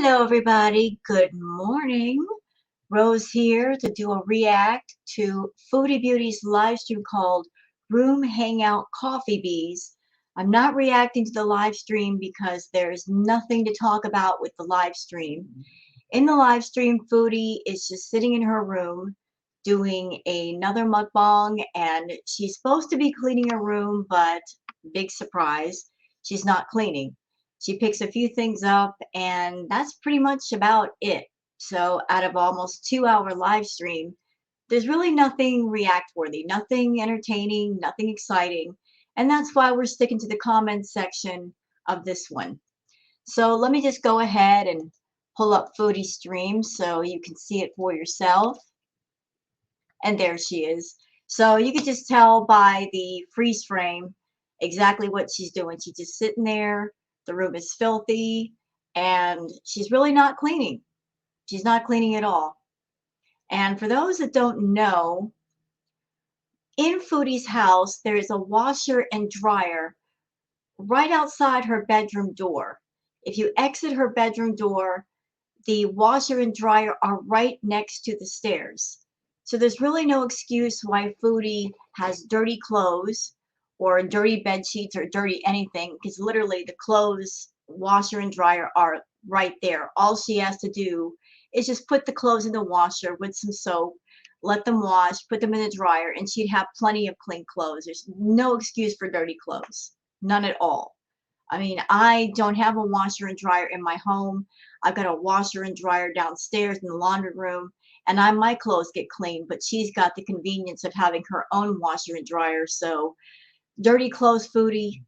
Hello, everybody. Good morning. Rose here to do a react to Foodie Beauty's live stream called Room Hangout Coffee Bees. I'm not reacting to the live stream because there's nothing to talk about with the live stream. In the live stream, Foodie is just sitting in her room doing another mukbang, and she's supposed to be cleaning her room, but big surprise, she's not cleaning. She picks a few things up, and that's pretty much about it. So out of almost 2 hour live stream, there's really nothing react worthy, nothing entertaining, nothing exciting. And that's why we're sticking to the comments section of this one. So let me just go ahead and pull up Foodie stream so you can see it for yourself. And there she is. So you can just tell by the freeze frame exactly what she's doing. She's just sitting there. The room is filthy, and she's really not cleaning. She's not cleaning at all. And for those that don't know, in Foodie's house, there is a washer and dryer right outside her bedroom door. If you exit her bedroom door, the washer and dryer are right next to the stairs. So there's really no excuse why Foodie has dirty clothes or dirty bed sheets or dirty anything, because literally the clothes washer and dryer are right there. All she has to do is just put the clothes in the washer with some soap, let them wash, put them in the dryer, and she'd have plenty of clean clothes. There's no excuse for dirty clothes, none at all. I mean, I don't have a washer and dryer in my home. I've got a washer and dryer downstairs in the laundry room, and my clothes get clean, but she's got the convenience of having her own washer and dryer. So dirty clothes, Foodie,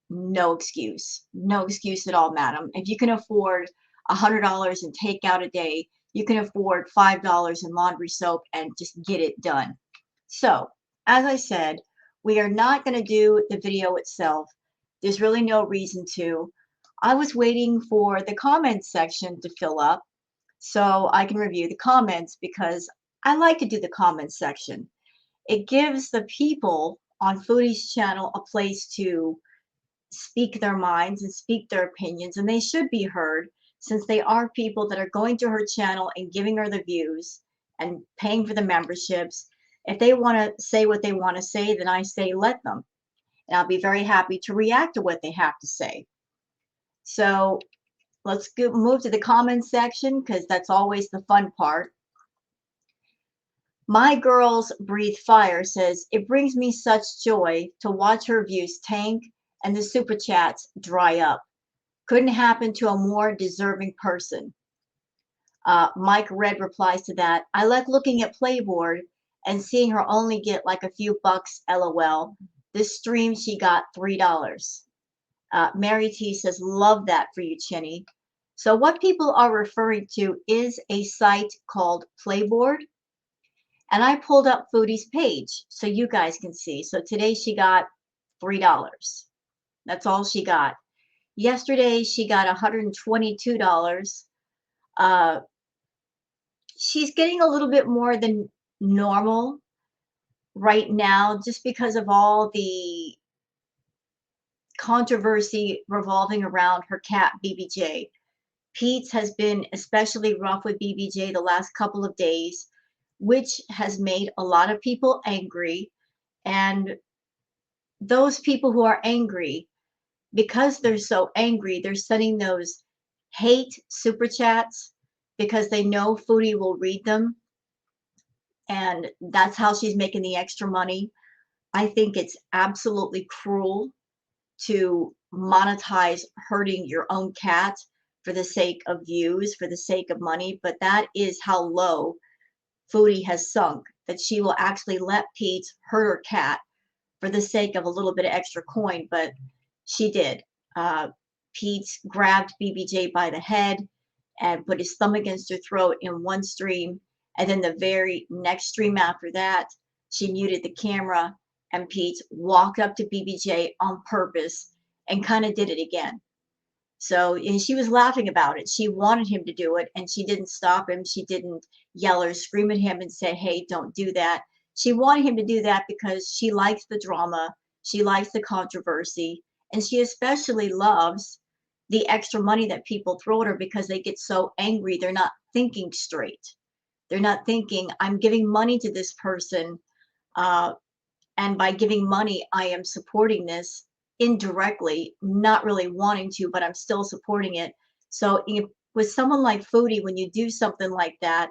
no excuse. No excuse at all, madam. If you can afford $100 in takeout a day, you can afford $5 in laundry soap and just get it done. So, as I said, we are not going to do the video itself. There's really no reason to. I was waiting for the comments section to fill up so I can review the comments, because I like to do the comments section. It gives the people on Foodie's channel a place to speak their minds and speak their opinions, and they should be heard, since they are people that are going to her channel and giving her the views and paying for the memberships. If they want to say what they want to say, then I say let them, and I'll be very happy to react to what they have to say. So let's move to the comments section, because that's always the fun part. My Girls Breathe Fire says, it brings me such joy to watch her views tank and the super chats dry up. Couldn't happen to a more deserving person. Mike Red replies to that, I like looking at Playboard and seeing her only get like a few bucks, LOL. This stream she got $3. Mary T says, love that for you, Chinny. So what people are referring to is a site called Playboard. And I pulled up Foodie's page so you guys can see. So today she got $3. That's all she got. Yesterday she got $122. She's getting a little bit more than normal right now, just because of all the controversy revolving around her cat BBJ. Pete's has been especially rough with BBJ the last couple of days, which has made a lot of people angry. And those people who are angry, because they're so angry, they're sending those hate super chats because they know Foodie will read them. And that's how she's making the extra money. I think it's absolutely cruel to monetize hurting your own cat for the sake of views, for the sake of money. But that is how low Foodie has sunk, that she will actually let Pete hurt her cat for the sake of a little bit of extra coin. But she did. Pete grabbed BBJ by the head and put his thumb against her throat in one stream. And then the very next stream after that, she muted the camera, and Pete walked up to BBJ on purpose and kind of did it again. So, and she was laughing about it. She wanted him to do it, and she didn't stop him. She didn't yell or scream at him and say, hey, don't do that. She wanted him to do that because she likes the drama. She likes the controversy, and she especially loves the extra money that people throw at her because they get so angry. They're not thinking straight. They're not thinking, I'm giving money to this person, uh, and by giving money, I am supporting this indirectly, not really wanting to, but I'm still supporting it. So if, with someone like Foodie, when you do something like that,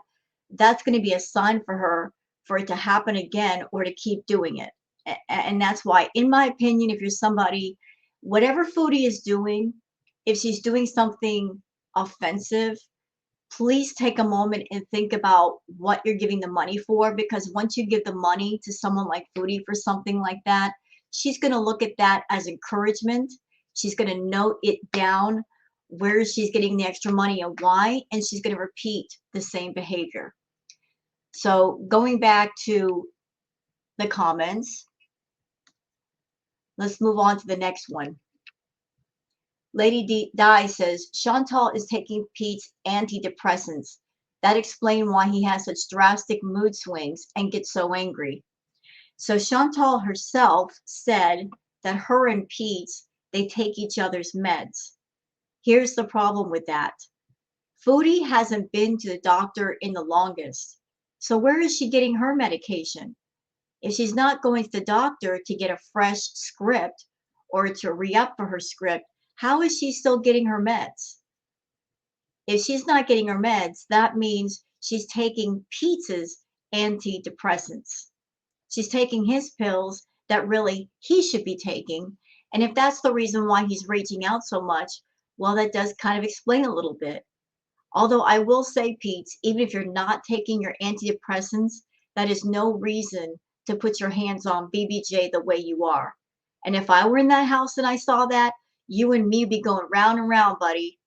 that's going to be a sign for her for it to happen again or to keep doing it. And that's why, in my opinion, if you're somebody, whatever Foodie is doing, if she's doing something offensive, please take a moment and think about what you're giving the money for, because once you give the money to someone like Foodie for something like that, she's going to look at that as encouragement. She's going to note it down where she's getting the extra money and why, and she's going to repeat the same behavior. So going back to the comments, let's move on to the next one. Lady Di says, Chantal is taking Pete's antidepressants. That explains why he has such drastic mood swings and gets so angry. So Chantal herself said that her and Pete's, they take each other's meds. Here's the problem with that. Foodie hasn't been to the doctor in the longest. So where is she getting her medication? If she's not going to the doctor to get a fresh script or to re-up for her script, how is she still getting her meds? If she's not getting her meds, that means she's taking Pete's antidepressants. She's taking his pills that really he should be taking. And if that's the reason why he's raging out so much, well, that does kind of explain a little bit. Although I will say, Pete's, even if you're not taking your antidepressants, that is no reason to put your hands on BBJ the way you are. And if I were in that house and I saw that, you and me would be going round and round, buddy.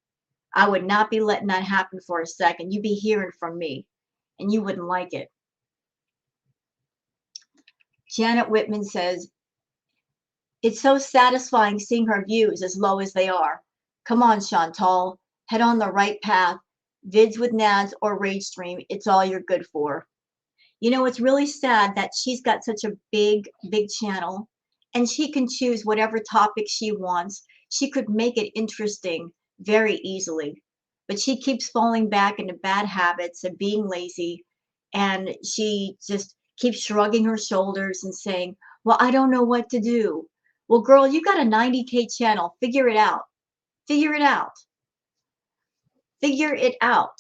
I would not be letting that happen for a second. You'd be hearing from me, and you wouldn't like it. Janet Whitman says, it's so satisfying seeing her views as low as they are. Come on, Chantal. Head on the right path. Vids with Nads or Rage Stream, it's all you're good for. You know, it's really sad that she's got such a big channel, and she can choose whatever topic she wants. She could make it interesting very easily, but she keeps falling back into bad habits and being lazy, and she just keeps shrugging her shoulders and saying, well, I don't know what to do. Well, girl, you got a 90K channel. Figure it out. Figure it out. Figure it out.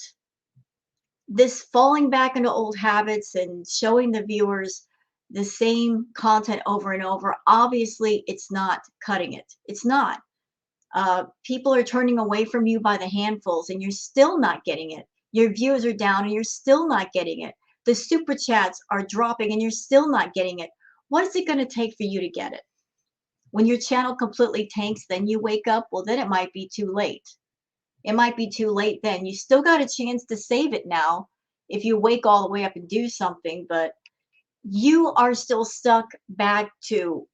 This falling back into old habits and showing the viewers the same content over and over, obviously it's not cutting it. It's not. People are turning away from you by the handfuls, and you're still not getting it. Your views are down and you're still not getting it. The super chats are dropping and you're still not getting it. What is it going to take for you to get it? When your channel completely tanks, then you wake up, well, then it might be too late. It might be too late then. You still got a chance to save it now if you wake all the way up and do something, but you are still stuck back to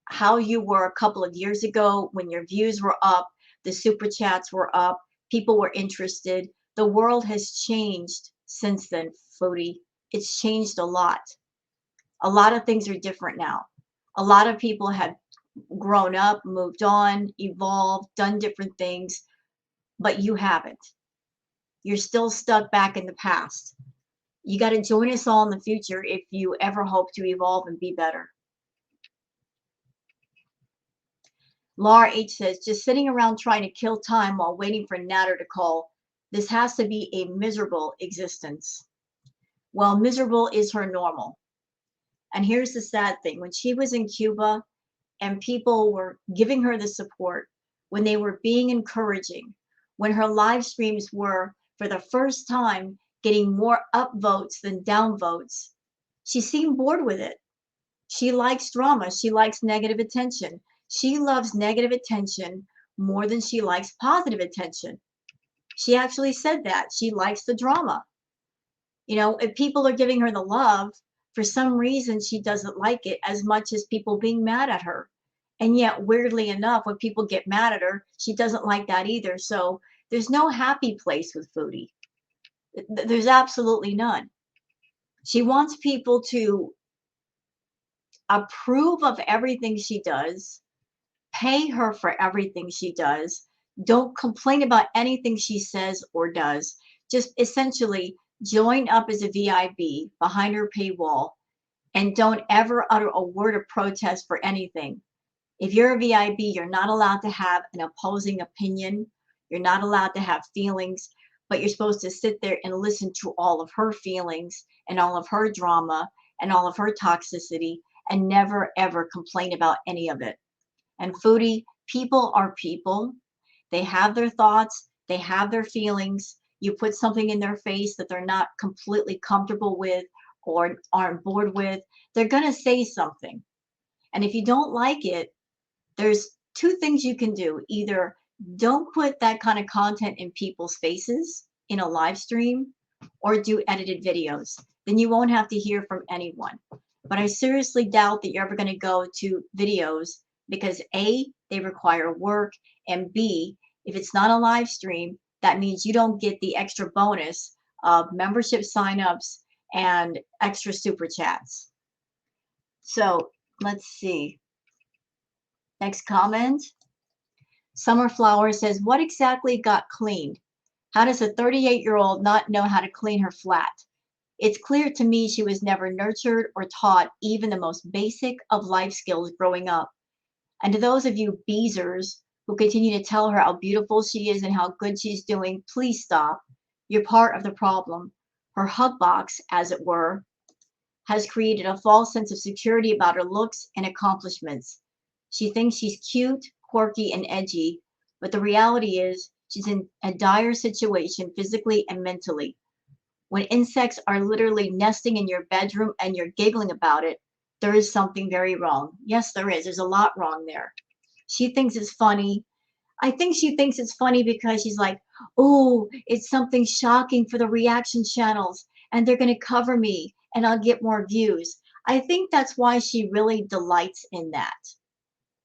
how you were a couple of years ago when your views were up, the super chats were up, people were interested. The world has changed since then, Foodie. It's changed a lot. A lot of things are different now. A lot of people have grown up, moved on, evolved, done different things, but you haven't. You're still stuck back in the past. You got to join us all in the future if you ever hope to evolve and be better. Laura H says, just sitting around trying to kill time while waiting for Natter to call. This has to be a miserable existence. Well, miserable is her normal. And here's the sad thing. When she was in Cuba and people were giving her the support, when they were being encouraging, when her live streams were, for the first time, getting more upvotes than downvotes, she seemed bored with it. She likes drama. She likes negative attention. She loves negative attention more than she likes positive attention. She actually said that. She likes the drama. You know, if people are giving her the love, for some reason she doesn't like it as much as people being mad at her. And yet, weirdly enough, when people get mad at her, she doesn't like that either. So there's no happy place with Foodie. There's absolutely none. She wants people to approve of everything she does, pay her for everything she does, Don't complain about anything she says or does. Just essentially join up as a VIB behind her paywall and don't ever utter a word of protest for anything. If you're a VIB, you're not allowed to have an opposing opinion. You're not allowed to have feelings, but you're supposed to sit there and listen to all of her feelings and all of her drama and all of her toxicity and never ever complain about any of it. And Foodie, people are people. They have their thoughts, they have their feelings. You put something in their face that they're not completely comfortable with or aren't bored with, they're going to say something. And if you don't like it, there's two things you can do. Either don't put that kind of content in people's faces in a live stream or do edited videos. Then you won't have to hear from anyone. But I seriously doubt that you're ever going to go to videos because A, they require work, and B, if it's not a live stream, that means you don't get the extra bonus of membership signups and extra super chats. So let's see. Next comment. Summer Flower says, what exactly got cleaned? How does a 38-year-old not know how to clean her flat? It's clear to me she was never nurtured or taught even the most basic of life skills growing up. And to those of you beezers who continue to tell her how beautiful she is and how good she's doing, please stop. You're part of the problem. Her hug box, as it were, has created a false sense of security about her looks and accomplishments. She thinks she's cute, quirky, and edgy, but the reality is she's in a dire situation physically and mentally. When insects are literally nesting in your bedroom and you're giggling about it, there is something very wrong. Yes, there is. There's a lot wrong there. She thinks it's funny. I think she thinks it's funny because she's like, oh, it's something shocking for the reaction channels and they're going to cover me and I'll get more views. I think that's why she really delights in that.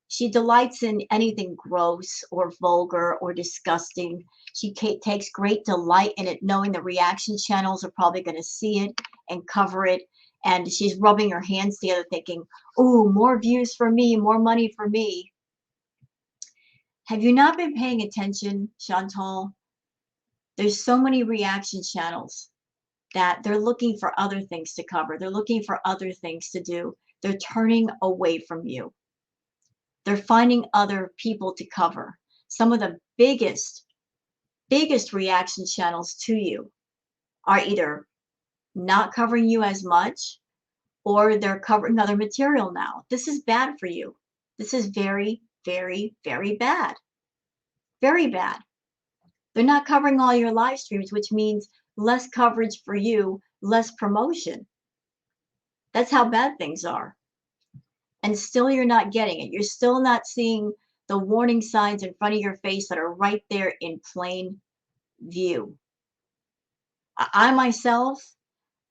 She delights in anything gross or vulgar or disgusting. She takes great delight in it, knowing the reaction channels are probably going to see it and cover it. And she's rubbing her hands together thinking, ooh, more views for me, more money for me. Have you not been paying attention, Chantal? There's so many reaction channels that they're looking for other things to cover. They're looking for other things to do. They're turning away from you. They're finding other people to cover. Some of the biggest reaction channels to you are either not covering you as much or they're covering other material now. This is bad for you. This is very, very, very bad. Very bad. They're not covering all your live streams, which means less coverage for you, less promotion. That's how bad things are. And still you're not getting it. You're still not seeing the warning signs in front of your face that are right there in plain view. I myself,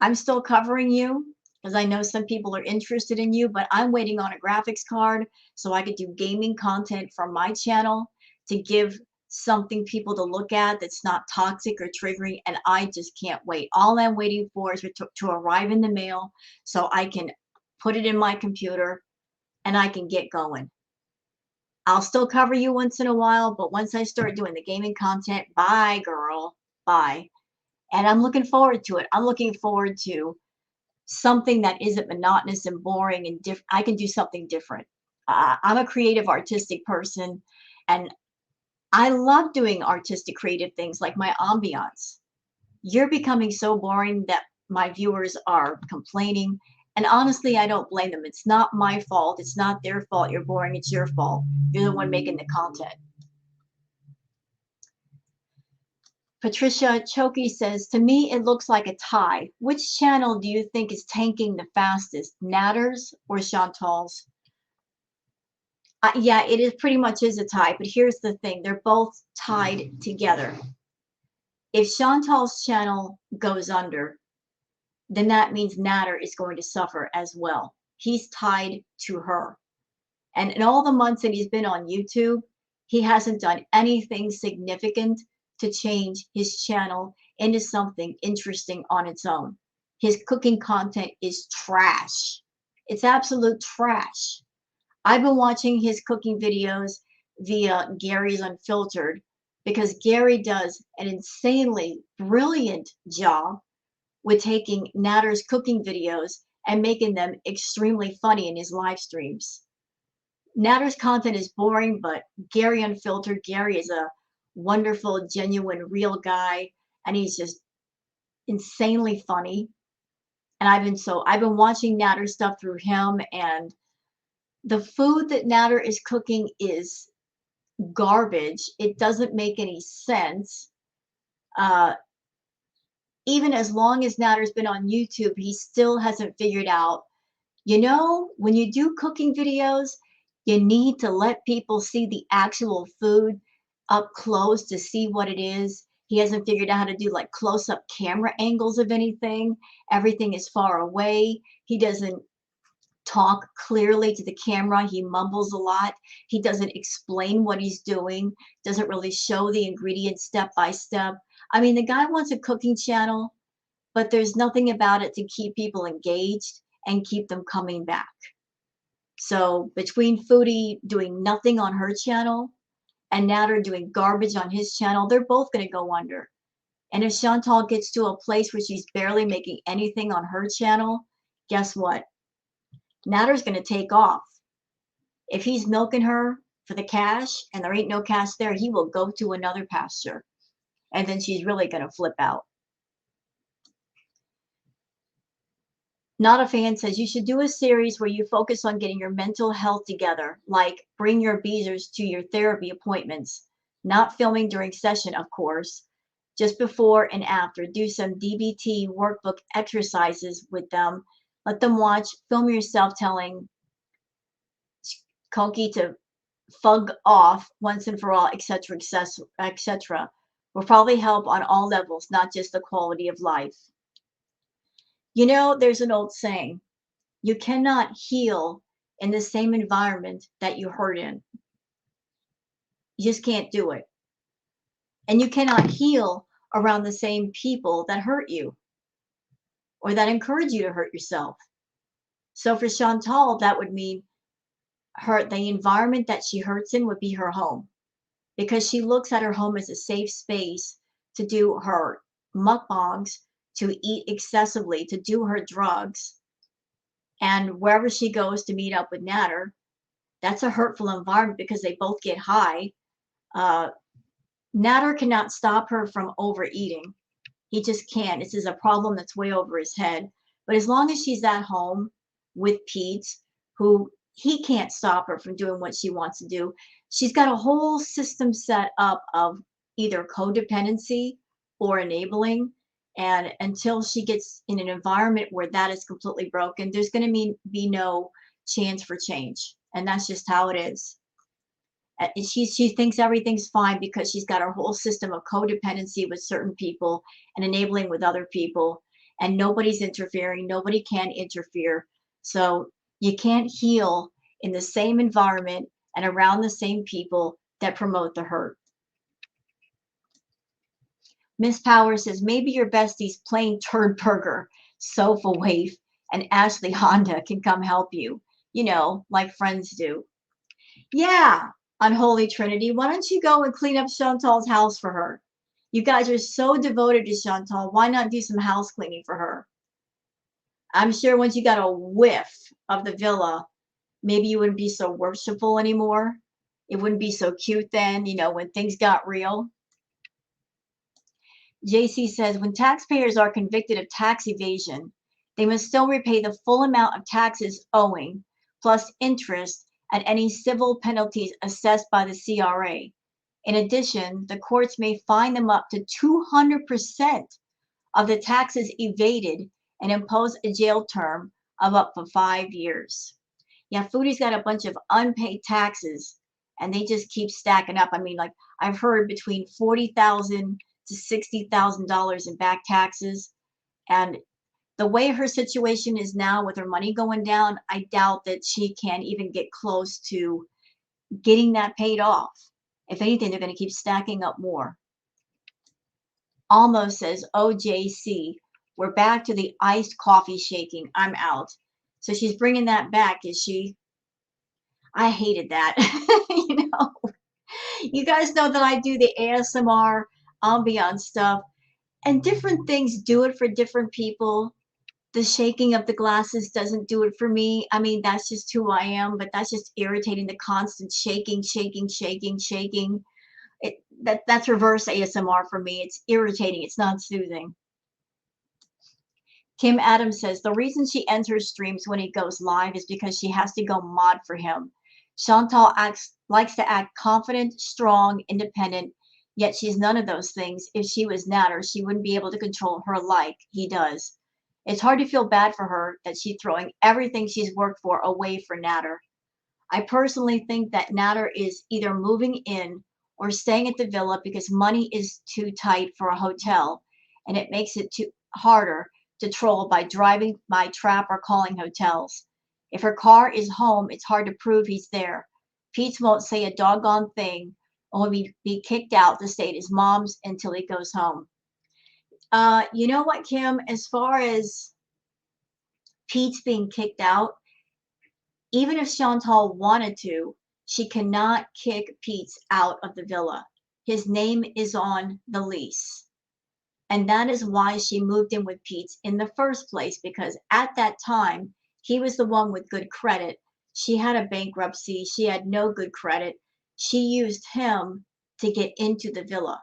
I'm still covering you because I know some people are interested in you, but I'm waiting on a graphics card so I could do gaming content from my channel to give something people to look at that's not toxic or triggering, and I just can't wait. All I'm waiting for is to arrive in the mail so I can put it in my computer and I can get going. I'll still cover you once in a while, but once I start doing the gaming content, bye, girl, bye. And I'm looking forward to it. I'm looking forward to something that isn't monotonous and boring and I can do something different. I'm a creative, artistic person, and I love doing artistic, creative things like my ambiance. You're becoming so boring that my viewers are complaining. And honestly, I don't blame them. It's not my fault. It's not their fault. You're boring. It's your fault. You're the one making the content. Patricia Choki says, to me, it looks like a tie. Which channel do you think is tanking the fastest, Natter's or Chantal's? Yeah, it is pretty much is a tie, but here's the thing. They're both tied together. If Chantal's channel goes under, then that means Natter is going to suffer as well. He's tied to her. And in all the months that he's been on YouTube, he hasn't done anything significant to change his channel into something interesting on its own. His cooking content is trash. It's absolute trash. I've been watching his cooking videos via Gary's Unfiltered because Gary does an insanely brilliant job with taking Natter's cooking videos and making them extremely funny in his live streams. Natter's content is boring, but Gary Unfiltered, Gary is a wonderful, genuine, real guy, and he's just insanely funny. And I've been watching Natter stuff through him, and the food that Natter is cooking is garbage. It doesn't make any sense. Uh, Even as long as Natter's been on YouTube, he still hasn't figured out, when you do cooking videos, you need to let people see the actual food up close to see what it is. He hasn't figured out how to do like close-up camera angles of anything. Everything is far away. He doesn't talk clearly to the camera. He mumbles a lot. He doesn't explain what he's doing, doesn't really show the ingredients step by step. I mean, the guy wants a cooking channel, but there's nothing about it to keep people engaged and keep them coming back. So between Foodie doing nothing on her channel and Natter doing garbage on his channel, they're both going to go under. And if Chantal gets to a place where she's barely making anything on her channel, guess what? Natter's going to take off. If he's milking her for the cash and there ain't no cash there, he will go to another pasture. And then she's really going to flip out. Not a Fan says you should do a series where you focus on getting your mental health together, like bring your beezers to your therapy appointments. Not filming during session, of course. Just before and after. Do some DBT workbook exercises with them. Let them watch. Film yourself telling Koki to fug off once and for all, etc., etc. Will probably help on all levels, not just the quality of life. There's an old saying, you cannot heal in the same environment that you hurt in. You just can't do it. And you cannot heal around the same people that hurt you or that encourage you to hurt yourself. So for Chantal, that would mean the environment that she hurts in would be her home, because she looks at her home as a safe space to do her mukbangs, to eat excessively, to do her drugs. And wherever she goes to meet up with Natter, that's a hurtful environment because they both get high. Natter cannot stop her from overeating. He just can't. This is a problem that's way over his head. But as long as she's at home with Pete, who he can't stop her from doing what she wants to do, she's got a whole system set up of either codependency or enabling. And until she gets in an environment where that is completely broken, there's going to be no chance for change. And that's just how it is. She thinks everything's fine because she's got her whole system of codependency with certain people and enabling with other people. And nobody's interfering. Nobody can interfere. So you can't heal in the same environment and around the same people that promote the hurt. Miss Power says, maybe your bestie's plain turd burger, sofa waif, and Ashley Honda can come help you, like friends do. Yeah, Unholy Trinity, why don't you go and clean up Chantal's house for her? You guys are so devoted to Chantal. Why not do some house cleaning for her? I'm sure once you got a whiff of the villa, maybe you wouldn't be so worshipful anymore. It wouldn't be so cute then, when things got real. JC says, when taxpayers are convicted of tax evasion, they must still repay the full amount of taxes owing, plus interest and any civil penalties assessed by the CRA. In addition, the courts may fine them up to 200% of the taxes evaded and impose a jail term of up to 5 years. Yeah, Foodie's got a bunch of unpaid taxes, and they just keep stacking up. I mean, like I've heard between $40,000 to $60,000 in back taxes. And the way her situation is now with her money going down, I doubt that she can even get close to getting that paid off. If anything, they're going to keep stacking up more. Almost says, OJC, we're back to the iced coffee shaking. I'm out. So she's bringing that back, is she? I hated that. You guys know that I do the ASMR ambiance stuff, and different things do it for different people. The shaking of the glasses doesn't do it for me. I mean, that's just who I am, but that's just irritating. The constant shaking, shaking, shaking, shaking. That's reverse ASMR for me. It's irritating. It's not soothing. Kim Adams says the reason she enters streams when he goes live is because she has to go mod for him. Chantal likes to act confident, strong, independent, yet she's none of those things. If she was Natter, she wouldn't be able to control her like he does. It's hard to feel bad for her that she's throwing everything she's worked for away for Natter. I personally think that Natter is either moving in or staying at the villa because money is too tight for a hotel, and it makes it too harder to troll by driving by trap or calling hotels. If her car is home, it's hard to prove he's there. Pete won't say a doggone thing or will be kicked out to stay at his mom's until he goes home. You know what, Kim? As far as Pete's being kicked out, even if Chantal wanted to, she cannot kick Pete's out of the villa. His name is on the lease. And that is why she moved in with Pete's in the first place, because at that time, he was the one with good credit. She had a bankruptcy. She had no good credit. She used him to get into the villa.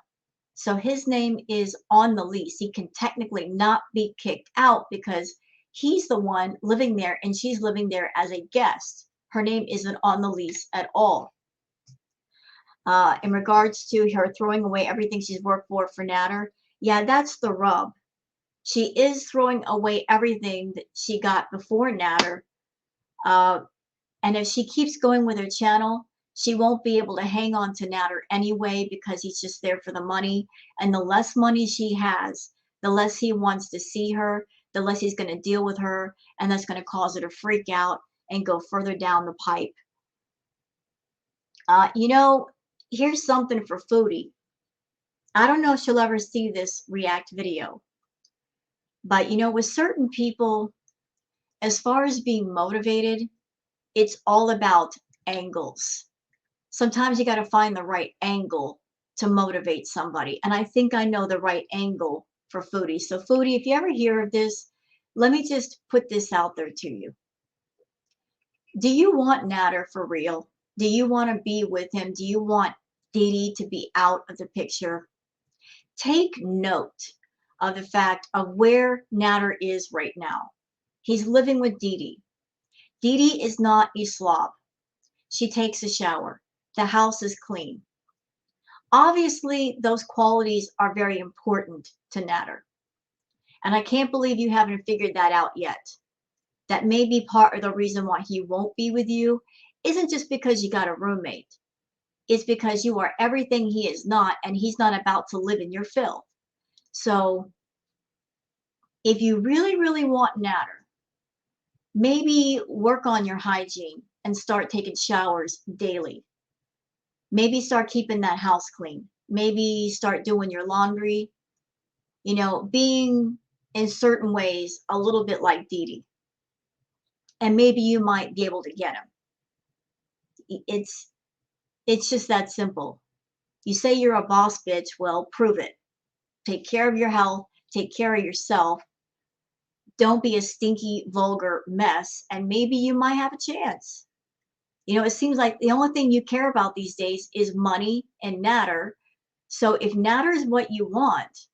So his name is on the lease. He can technically not be kicked out because he's the one living there and she's living there as a guest. Her name isn't on the lease at all. In regards to her throwing away everything she's worked for Natter, yeah, that's the rub. She is throwing away everything that she got before Natter. Uh, and if she keeps going with her channel, she won't be able to hang on to Natter anyway because he's just there for the money. And the less money she has, the less he wants to see her, the less he's going to deal with her. And that's going to cause her to freak out and go further down the pipe. You know, here's something for Foodie. I don't know if she'll ever see this react video. But you know, with certain people, as far as being motivated, it's all about angles. Sometimes you got to find the right angle to motivate somebody. And I think I know the right angle for Foodie. So Foodie, if you ever hear of this, let me just put this out there to you. Do you want Natter for real? Do you want to be with him? Do you want Didi to be out of the picture? Take note of the fact of where Natter is right now. He's living with Didi. Didi is not a slob. She takes a shower. The house is clean. Obviously, those qualities are very important to Natter. And I can't believe you haven't figured that out yet. That may be part of the reason why he won't be with you isn't just because you got a roommate. It's because you are everything he is not, and he's not about to live in your filth. So if you really, really want Natter, maybe work on your hygiene and start taking showers daily. Maybe start keeping that house clean. Maybe start doing your laundry. You know, being in certain ways a little bit like Didi. And maybe you might be able to get him. It's just that simple. You say you're a boss bitch, well, prove it. Take care of your health, take care of yourself. Don't be a stinky, vulgar mess, and maybe you might have a chance. You know, it seems like the only thing you care about these days is money and Natter. So if Natter is what you want,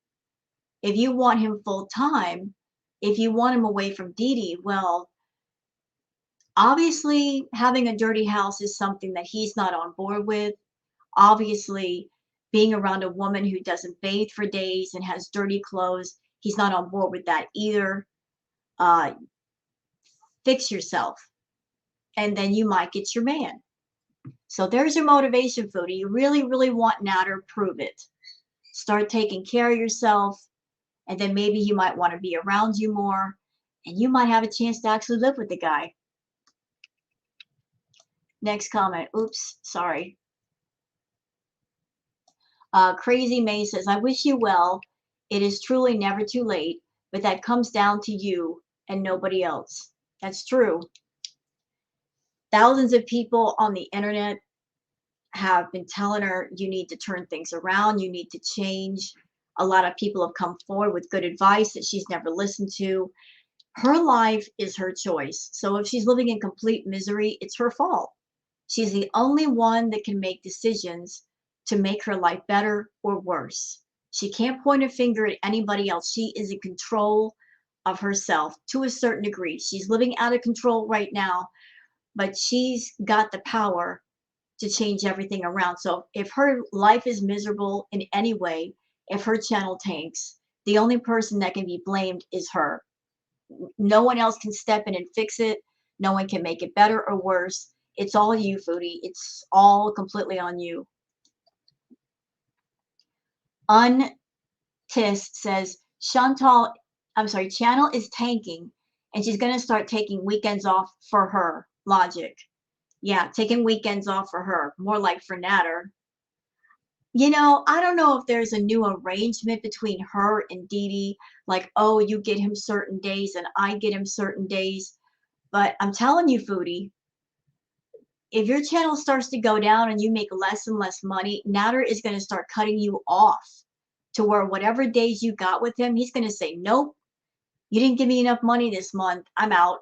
if you want him full time, if you want him away from Didi, well, obviously having a dirty house is something that he's not on board with. Obviously, being around a woman who doesn't bathe for days and has dirty clothes, he's not on board with that either. Fix yourself, and then you might get your man. So there's your motivation, Foodie. You really, really want Natter, prove it. Start taking care of yourself, and then maybe you might want to be around you more, and you might have a chance to actually live with the guy. Next comment. Oops, sorry. Crazy May says, I wish you well. It is truly never too late, but that comes down to you and nobody else. That's true. Thousands of people on the internet have been telling her, you need to turn things around, you need to change. A lot of people have come forward with good advice that she's never listened to. Her life is her choice. So if she's living in complete misery, it's her fault. She's the only one that can make decisions to make her life better or worse. She can't point a finger at anybody else. She is in control of herself to a certain degree. She's living out of control right now, but she's got the power to change everything around. So if her life is miserable in any way, if her channel tanks, the only person that can be blamed is her. No one else can step in and fix it. No one can make it better or worse. It's all you, Foodie. It's all completely on you. Untis says channel is tanking and she's going to start taking weekends off for her. Logic. Yeah, taking weekends off for her. More like for Natter. You know, I don't know if there's a new arrangement between her and Dee Dee, like, oh, you get him certain days and I get him certain days. But I'm telling you, Foodie, if your channel starts to go down and you make less and less money, Natter is going to start cutting you off to where whatever days you got with him, he's going to say, nope, you didn't give me enough money this month. I'm out.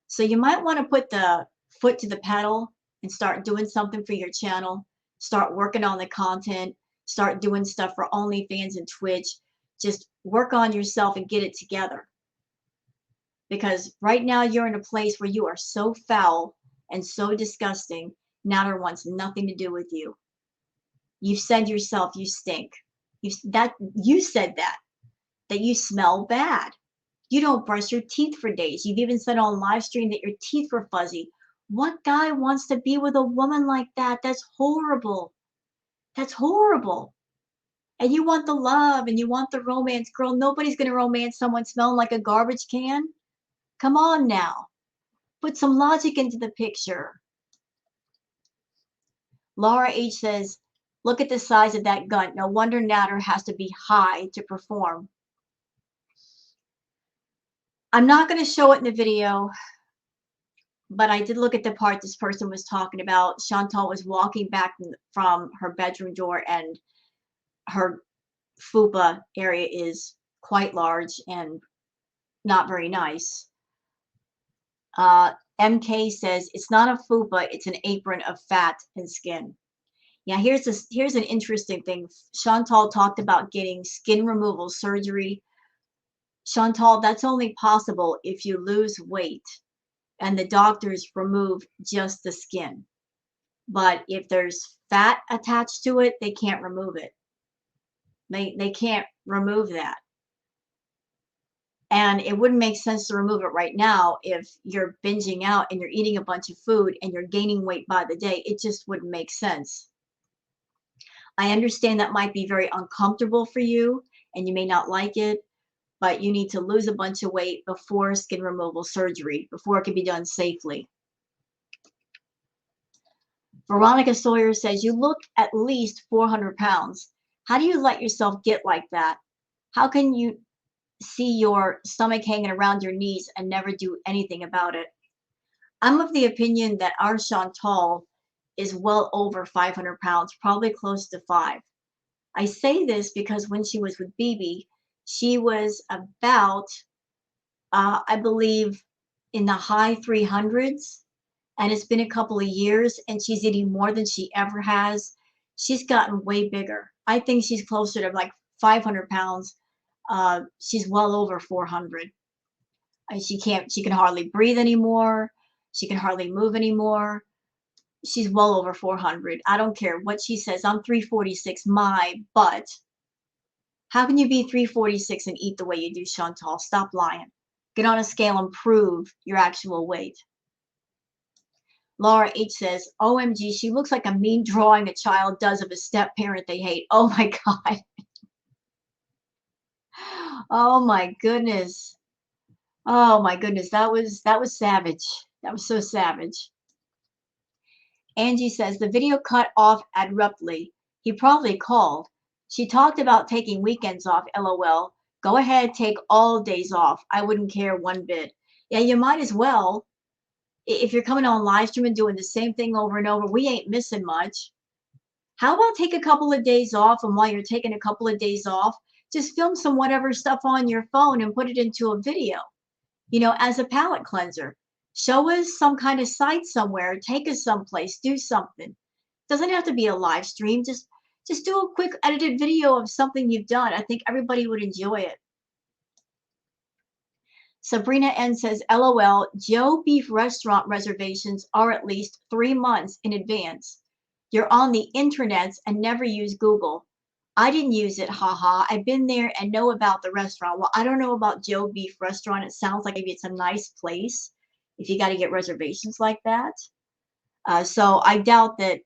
So you might want to put the foot to the pedal and start doing something for your channel. Start working on the content. Start doing stuff for OnlyFans and Twitch. Just work on yourself and get it together. Because right now you're in a place where you are so foul and so disgusting, Natter wants nothing to do with you. You've said yourself you stink. You said that you smell bad. You don't brush your teeth for days. You've even said on live stream that your teeth were fuzzy. What guy wants to be with a woman like that? That's horrible. That's horrible. And you want the love and you want the romance. Girl, nobody's going to romance someone smelling like a garbage can. Come on now. Put some logic into the picture. Laura H says, look at the size of that gun. No wonder Natter has to be high to perform. I'm not going to show it in the video, but I did look at the part this person was talking about. Chantal was walking back from her bedroom door and her fupa area is quite large and not very nice. MK says, it's not a fupa, it's an apron of fat and skin. Yeah, here's an interesting thing. Chantal talked about getting skin removal surgery. Chantal, that's only possible if you lose weight and the doctors remove just the skin. But if there's fat attached to it, they can't remove it. They can't remove that. And it wouldn't make sense to remove it right now if you're binging out and you're eating a bunch of food and you're gaining weight by the day. It just wouldn't make sense. I understand that might be very uncomfortable for you and you may not like it, but you need to lose a bunch of weight before skin removal surgery, before it can be done safely. Veronica Sawyer says, you look at least 400 pounds. How do you let yourself get like that? How can you see your stomach hanging around your knees and never do anything about it? I'm of the opinion that our Chantal is well over 500 pounds, probably close to 5. I say this because when she was with BB, she was about, I believe, in the high 300s. And it's been a couple of years and she's eating more than she ever has. She's gotten way bigger. I think she's closer to like 500 pounds. She's well over 400. She can hardly breathe anymore. She can hardly move anymore. She's well over 400. I don't care what she says. I'm 346, my butt. How can you be 346 and eat the way you do, Chantal? Stop lying. Get on a scale and prove your actual weight. Laura H says, OMG, she looks like a mean drawing a child does of a step parent they hate. Oh my God. Oh my goodness. Oh my goodness. That was savage. That was so savage. Angie says, the video cut off abruptly. He probably called. She talked about taking weekends off, LOL. Go ahead, take all days off. I wouldn't care one bit. Yeah, you might as well. If you're coming on live stream and doing the same thing over and over, we ain't missing much. How about take a couple of days off, and while you're taking a couple of days off, just film some whatever stuff on your phone and put it into a video, as a palate cleanser. Show us some kind of site somewhere, take us someplace, do something. Doesn't have to be a live stream. Just do a quick edited video of something you've done. I think everybody would enjoy it. Sabrina N says, LOL, Joe Beef restaurant reservations are at least 3 months in advance. You're on the internets and never use Google. I didn't use it, haha. I've been there and know about the restaurant. Well, I don't know about Joe Beef restaurant. It sounds like maybe it's a nice place if you got to get reservations like that. So I doubt that.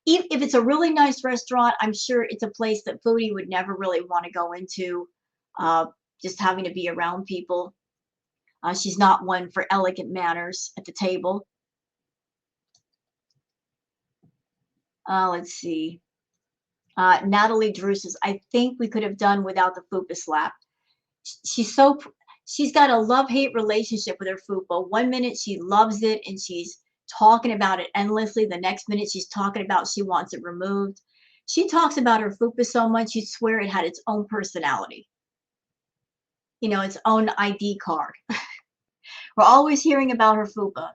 If it's a really nice restaurant, I'm sure it's a place that Foodie would never really want to go into, just having to be around people. She's not one for elegant manners at the table. Let's see. Natalie Drew says, I think we could have done without the fupa slap. She's got a love-hate relationship with her fupa. One minute she loves it and she's talking about it endlessly. The next minute she's talking about she wants it removed. She talks about her fupa so much you'd swear it had its own personality. Its own ID card. We're always hearing about her fupa.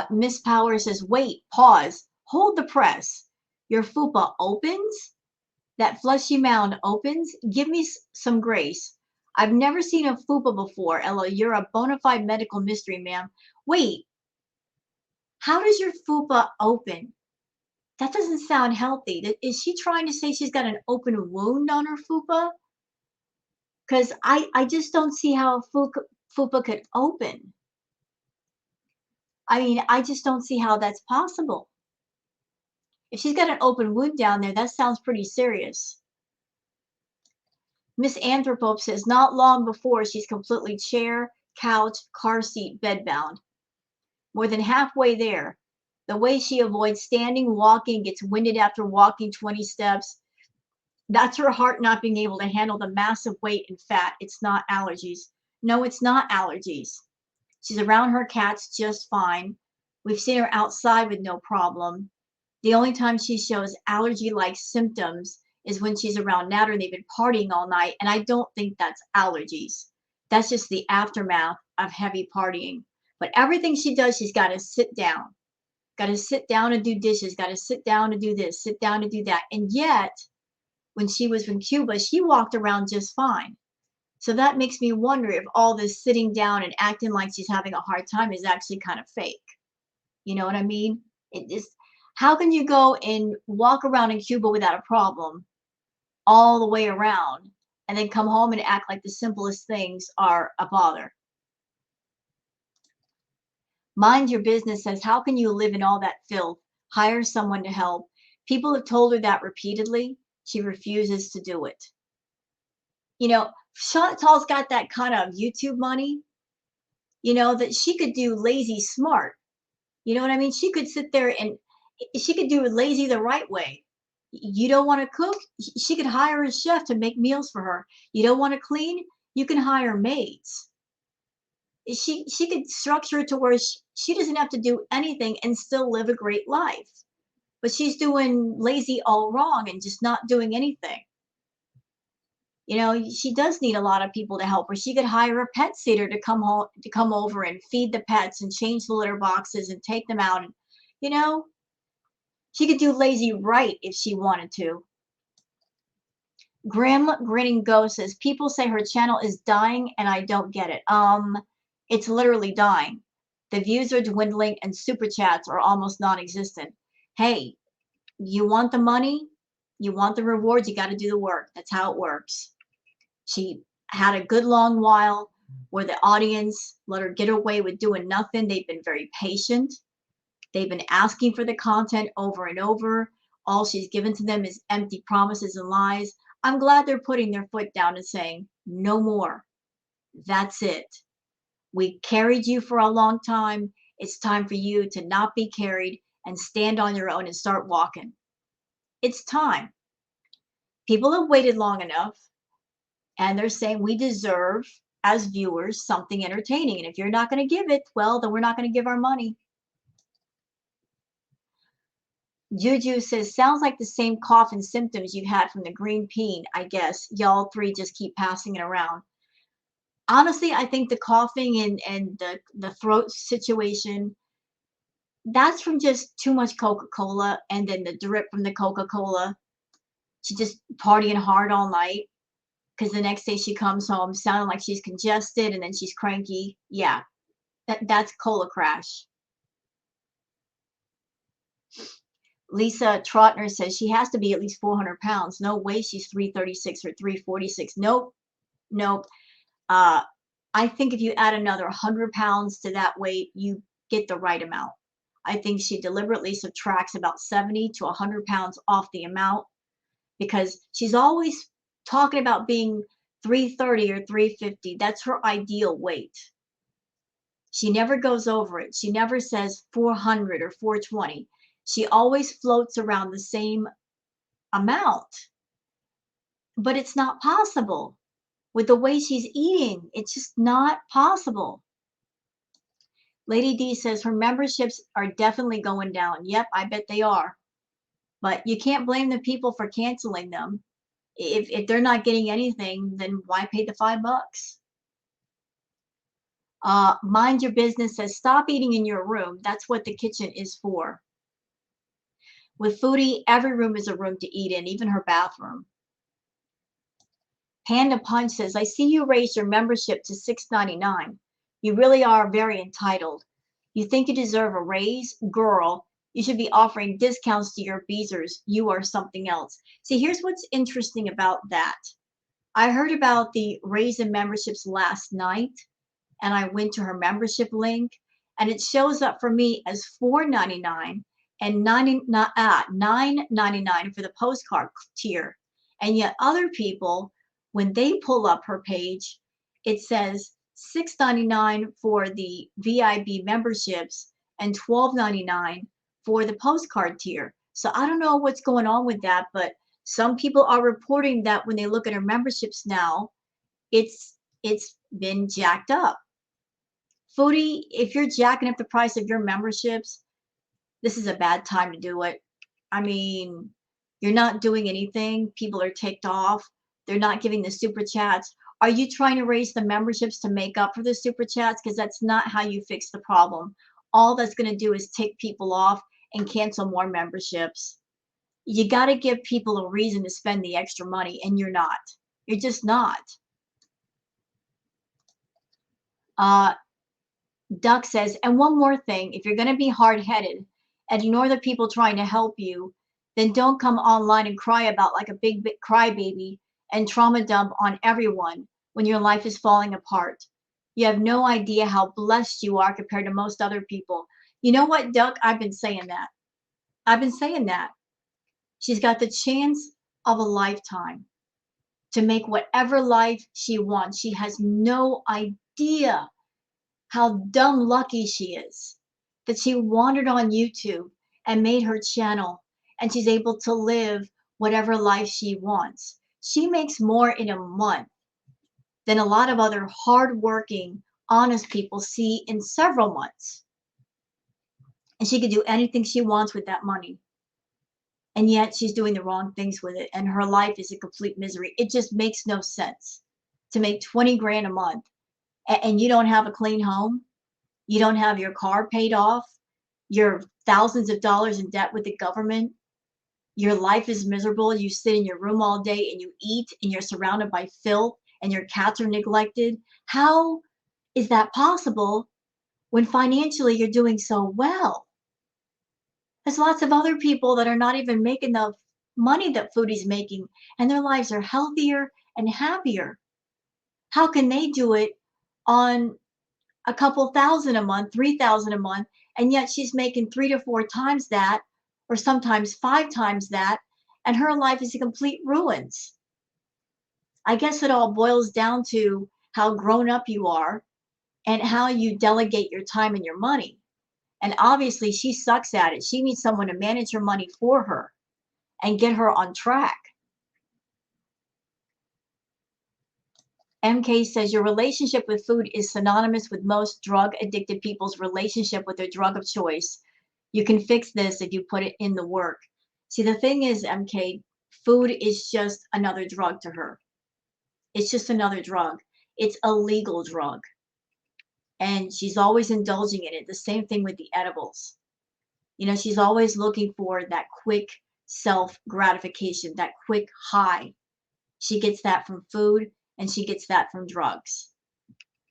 Miss Power says, wait, pause, hold the press. Your fupa opens? That fleshy mound opens? Give me some grace. I've never seen a fupa before. Ella, you're a bona fide medical mystery, ma'am. Wait, how does your fupa open? That doesn't sound healthy. Is she trying to say she's got an open wound on her fupa? Because I just don't see how a fupa could open. I mean, I just don't see how that's possible. If she's got an open wound down there, that sounds pretty serious. Miss Anthropope says, not long before she's completely chair, couch, car seat, bedbound. More than halfway there. The way she avoids standing, walking, gets winded after walking 20 steps. That's her heart not being able to handle the massive weight and fat. It's not allergies. No, it's not allergies. She's around her cats just fine. We've seen her outside with no problem. The only time she shows allergy-like symptoms is when she's around Natter and they've been partying all night, and I don't think that's allergies. That's just the aftermath of heavy partying. But everything she does, she's got to sit down. Got to sit down and do dishes. Got to sit down and do this, sit down and do that. And yet, when she was in Cuba, she walked around just fine. So that makes me wonder if all this sitting down and acting like she's having a hard time is actually kind of fake. You know what I mean? How can you go and walk around in Cuba without a problem all the way around and then come home and act like the simplest things are a bother? Mind Your Business says, how can you live in all that filth? Hire someone to help. People have told her that repeatedly. She refuses to do it. Chantal's got that kind of YouTube money, that she could do lazy smart. You know what I mean? She could sit there and she could do lazy the right way. You don't want to cook? She could hire a chef to make meals for her. You don't want to clean? You can hire maids. She could structure it to where she doesn't have to do anything and still live a great life. But she's doing lazy all wrong and just not doing anything. She does need a lot of people to help her. She could hire a pet sitter to come over and feed the pets and change the litter boxes and take them out. And, she could do lazy right if she wanted to. Grim Grinning Ghost says, people say her channel is dying and I don't get it. It's literally dying. The views are dwindling and super chats are almost non-existent. Hey, you want the money? You want the rewards? You got to do the work. That's how it works. She had a good long while where the audience let her get away with doing nothing. They've been very patient. They've been asking for the content over and over. All she's given to them is empty promises and lies. I'm glad they're putting their foot down and saying, no more. That's it. We carried you for a long time. It's time for you to not be carried and stand on your own and start walking. It's time. People have waited long enough, and they're saying we deserve as viewers, something entertaining. And if you're not going to give it, well, then we're not going to give our money. Juju says, sounds like the same cough and symptoms you had from the green bean, I guess. Y'all three just keep passing it around. Honestly, I think the coughing and the throat situation, that's from just too much Coca-Cola and then the drip from the Coca-Cola. She just partying hard all night because the next day she comes home sounding like she's congested and then she's cranky. Yeah, that's cola crash. Lisa Trotner says she has to be at least 400 pounds. No way she's 336 or 346. Nope, nope. I think if you add another 100 pounds to that weight, you get the right amount. I think she deliberately subtracts about 70 to 100 pounds off the amount because she's always talking about being 330 or 350. That's her ideal weight. She never goes over it. She never says 400 or 420. She always floats around the same amount. But it's not possible. With the way she's eating, it's just not possible. Lady D says her memberships are definitely going down. Yep, I bet they are. But you can't blame the people for canceling them. If they're not getting anything, then why pay the $5? Mind Your Business says stop eating in your room. That's what the kitchen is for. With Foodie, every room is a room to eat in, even her bathroom. Panda Punch says, I see you raised your membership to $6.99. You really are very entitled. You think you deserve a raise? Girl, you should be offering discounts to your beezers. You are something else. See, here's what's interesting about that. I heard about the raise in memberships last night, and I went to her membership link, and it shows up for me as $4.99 and $9.99 for the postcard tier. And yet other people, when they pull up her page, it says $6.99 for the VIB memberships and $12.99 for the postcard tier. So I don't know what's going on with that, but some people are reporting that when they look at her memberships now, it's been jacked up. Foodie, if you're jacking up the price of your memberships, this is a bad time to do it. I mean, you're not doing anything. People are ticked off. They're not giving the super chats. Are you trying to raise the memberships to make up for the super chats? Because that's not how you fix the problem. All that's going to do is tick people off and cancel more memberships. You got to give people a reason to spend the extra money, and you're not. You're just not. Duck says, and one more thing, if you're going to be hard-headed and ignore the people trying to help you, then don't come online and cry about like a big crybaby and trauma dump on everyone when your life is falling apart. You have no idea how blessed you are compared to most other people. You know what, Duck? I've been saying that. I've been saying that. She's got the chance of a lifetime to make whatever life she wants. She has no idea how dumb lucky she is that she wandered on YouTube and made her channel and she's able to live whatever life she wants. She makes more in a month than a lot of other hardworking, honest people see in several months. And she could do anything she wants with that money. And yet she's doing the wrong things with it. And her life is a complete misery. It just makes no sense to make 20 grand a month and you don't have a clean home. You don't have your car paid off. You're thousands of dollars in debt with the government. Your life is miserable. You sit in your room all day and you eat and you're surrounded by filth and your cats are neglected. How is that possible when financially you're doing so well? There's lots of other people that are not even making the money that Foodie's making, and their lives are healthier and happier. How can they do it on a couple thousand a month, 3,000 a month, and yet she's making 3 to 4 times that, or sometimes 5 times that, and her life is a complete ruins? I guess it all boils down to how grown up you are and how you delegate your time and your money. And obviously she sucks at it. She needs someone to manage her money for her and get her on track. MK says your relationship with food is synonymous with most drug addicted people's relationship with their drug of choice. You can fix this if you put it in the work. See, the thing is, MK, food is just another drug to her. It's just another drug. It's a legal drug. And she's always indulging in it. The same thing with the edibles. You know, she's always looking for that quick self gratification, that quick high. She gets that from food and she gets that from drugs.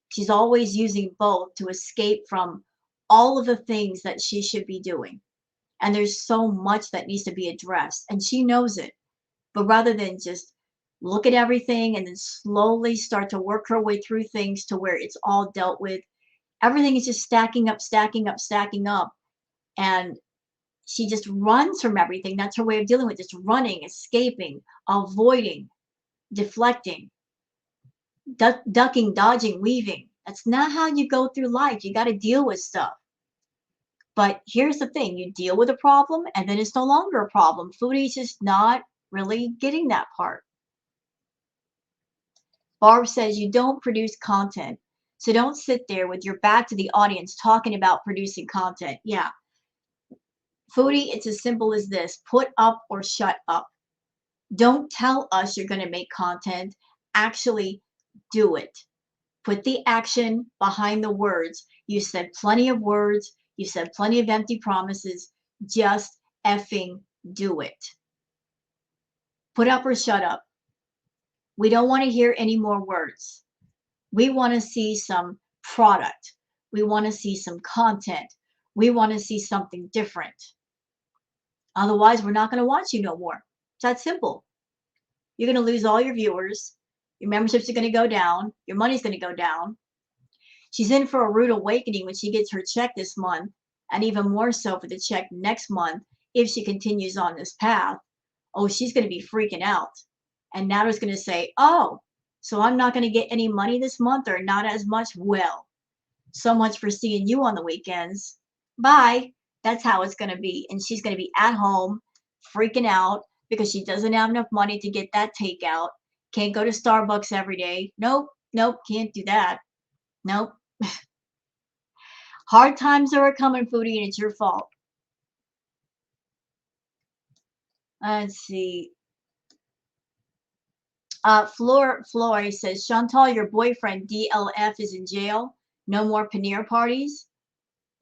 She's always using both to escape from all of the things that she should be doing. And there's so much that needs to be addressed, and she knows it. But rather than just look at everything and then slowly start to work her way through things to where it's all dealt with, everything is just stacking up, stacking up, stacking up. And she just runs from everything. That's her way of dealing with it, just running, escaping, avoiding, deflecting, ducking, dodging, weaving. That's not how you go through life. You got to deal with stuff. But here's the thing, you deal with a problem and then it's no longer a problem. Foodie's just not really getting that part. Barb says you don't produce content. So don't sit there with your back to the audience talking about producing content. Yeah. Foodie, it's as simple as this. Put up or shut up. Don't tell us you're going to make content. Actually do it. Put the action behind the words. You said plenty of words. You said plenty of empty promises. Just effing do it. Put up or shut up. We don't want to hear any more words. We want to see some product. We want to see some content. We want to see something different. Otherwise, we're not going to watch you no more. It's that simple. You're going to lose all your viewers. Your memberships are going to go down. Your money's going to go down. She's in for a rude awakening when she gets her check this month, and even more so for the check next month if she continues on this path. Oh, she's going to be freaking out. And Natalie's going to say, oh, so I'm not going to get any money this month or not as much? Well, so much for seeing you on the weekends. Bye. That's how it's going to be. And she's going to be at home freaking out because she doesn't have enough money to get that takeout. Can't go to Starbucks every day. Nope, nope, can't do that. Nope. Hard times are coming, Foodie, and it's your fault. Let's see. Flory says, Chantal, your boyfriend DLF is in jail. No more paneer parties.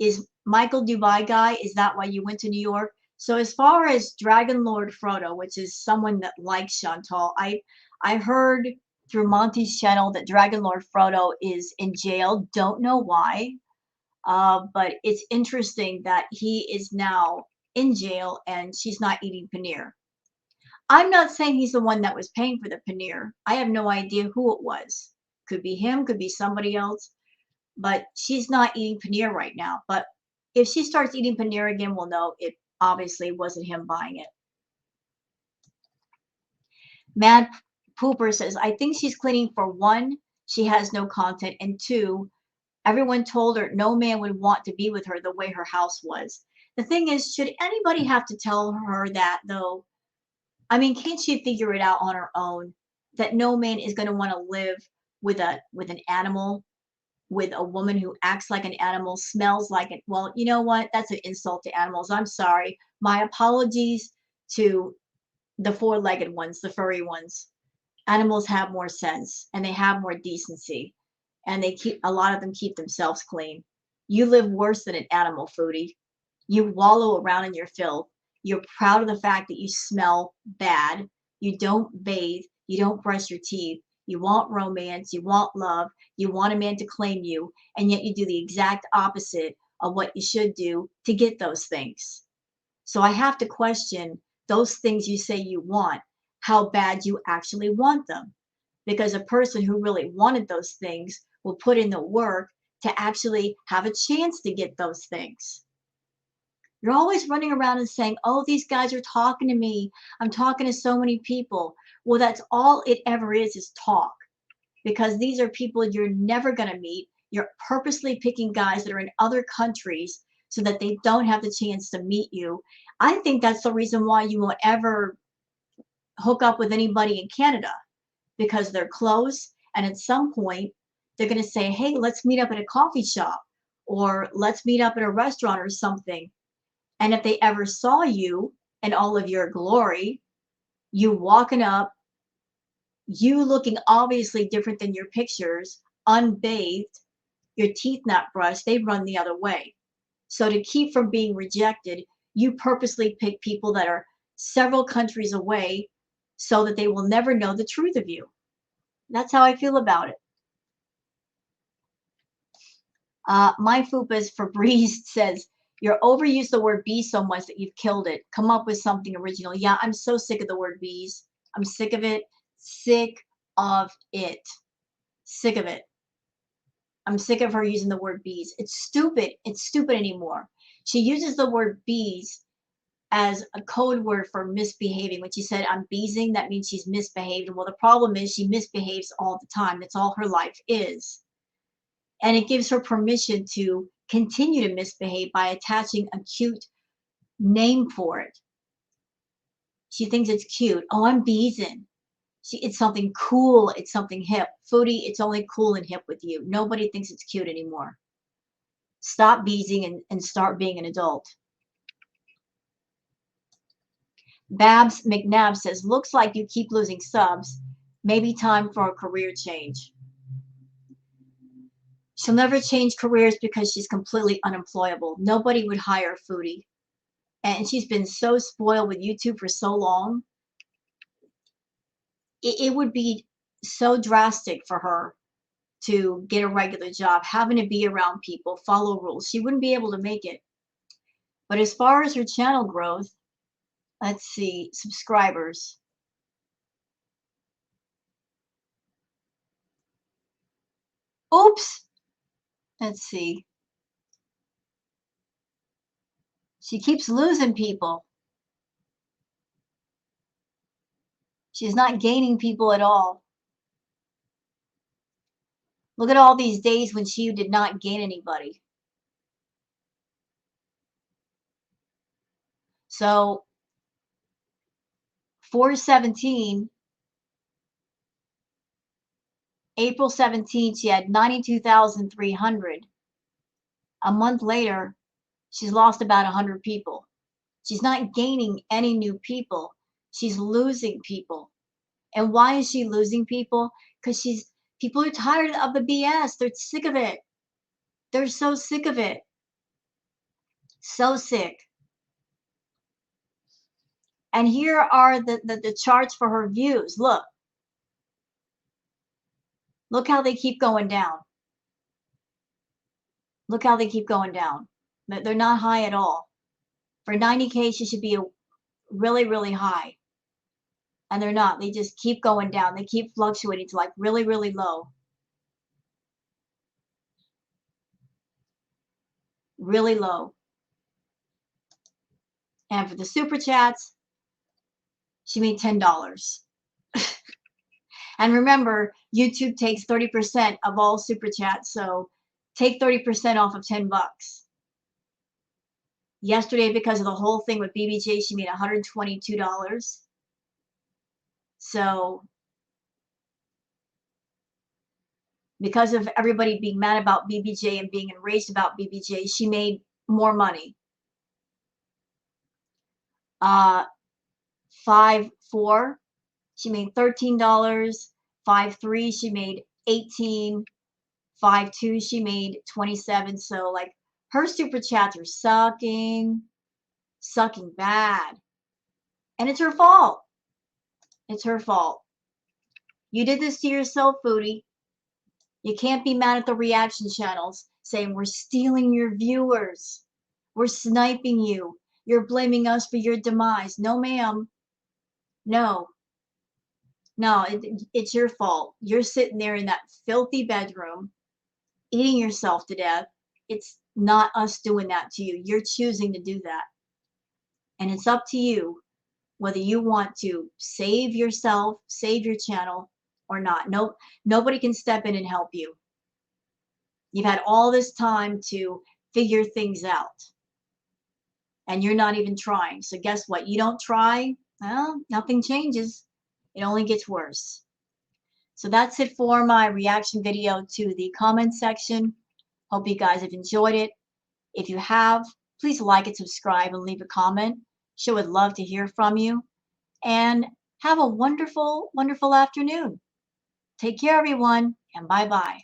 Is Michael Dubai guy? Is that why you went to New York? So as far as Dragon Lord Frodo, which is someone that likes Chantal, I heard through Monty's channel that Dragon Lord Frodo is in jail. Don't know why, but it's interesting that he is now in jail and she's not eating paneer. I'm not saying he's the one that was paying for the paneer. I have no idea who it was. Could be him, could be somebody else. But she's not eating paneer right now. But if she starts eating paneer again, we'll know it obviously wasn't him buying it. Mad Pooper says, I think she's cleaning for one, she has no content, and two, everyone told her no man would want to be with her the way her house was. The thing is, should anybody have to tell her that, though? I mean, can't she figure it out on her own that no man is going to want to live with an animal, with a woman who acts like an animal, smells like it? Well, you know what? That's an insult to animals. I'm sorry. My apologies to the four-legged ones, the furry ones. Animals have more sense and they have more decency, and a lot of them keep themselves clean. You live worse than an animal, Foodie. You wallow around in your filth. You're proud of the fact that you smell bad. You don't bathe. You don't brush your teeth. You want romance. You want love. You want a man to claim you. And yet you do the exact opposite of what you should do to get those things. So I have to question those things you say you want, how bad you actually want them. Because a person who really wanted those things will put in the work to actually have a chance to get those things. You're always running around and saying, oh, these guys are talking to me. I'm talking to so many people. Well, that's all it ever is talk. Because these are people you're never going to meet. You're purposely picking guys that are in other countries so that they don't have the chance to meet you. I think that's the reason why you won't ever hook up with anybody in Canada, because they're close And at some point, they're going to say, hey, let's meet up at a coffee shop or let's meet up at a restaurant or something. And if they ever saw you in all of your glory, you walking up, you looking obviously different than your pictures, unbathed, your teeth not brushed, they run the other way. So to keep from being rejected, you purposely pick people that are several countries away so that they will never know the truth of you. That's how I feel about it. My Fupas Febreze says, you're overused the word bee so much that you've killed it. Come up with something original. Yeah, I'm so sick of the word bees. I'm sick of it. Sick of it. Sick of it. I'm sick of her using the word bees. It's stupid. It's stupid anymore. She uses the word bees as a code word for misbehaving. When she said, I'm beezing, that means she's misbehaved. Well, the problem is she misbehaves all the time. That's all her life is. And it gives her permission to continue to misbehave by attaching a cute name for it. She thinks it's cute. Oh, I'm beezing. It's something cool. It's something hip. Foodie, it's only cool and hip with you. Nobody thinks it's cute anymore. Stop beezing and start being an adult. Babs McNabb says, looks like you keep losing subs. Maybe time for a career change. She'll never change careers because she's completely unemployable. Nobody would hire Foodie. And she's been so spoiled with YouTube for so long. It would be so drastic for her to get a regular job, having to be around people, follow rules. She wouldn't be able to make it. But as far as her channel growth, let's see, subscribers. Oops. Let's see. She keeps losing people. She's not gaining people at all. Look at all these days when she did not gain anybody. So 4/17, April 17th, she had 92,300. A month later, she's lost about 100 people. She's not gaining any new people. She's losing people. And why is she losing people? Because people are tired of the BS. They're sick of it. They're so sick of it. So sick. And here are the charts for her views. Look. Look how they keep going down. Look how they keep going down. They're not high at all. For 90K, she should be really, really high. And they're not. They just keep going down. They keep fluctuating to like really, really low. Really low. And for the super chats, she made $10. And remember, YouTube takes 30% of all super chats. So take 30% off of 10 bucks. Yesterday, because of the whole thing with BBJ, she made $122. So because of everybody being mad about BBJ and being enraged about BBJ, she made more money. 5/4, she made $13. 5/3, she made 18. 5/2, she made 27. So like her super chats are sucking bad. And it's her fault. It's her fault. You did this to yourself, Foodie. You can't be mad at the reaction channels saying we're stealing your viewers. We're sniping you. You're blaming us for your demise. No, ma'am. No. No, it's your fault. You're sitting there in that filthy bedroom, eating yourself to death. It's not us doing that to you. You're choosing to do that. And it's up to you whether you want to save yourself, save your channel, or not. No, nobody can step in and help you. You've had all this time to figure things out. And you're not even trying. So guess what? You don't try, well, nothing changes. It only gets worse. So that's it for my reaction video to the comment section. Hope you guys have enjoyed it. If you have, please like and subscribe and leave a comment. Sure would love to hear from you. And have a wonderful, wonderful afternoon. Take care, everyone, and bye-bye.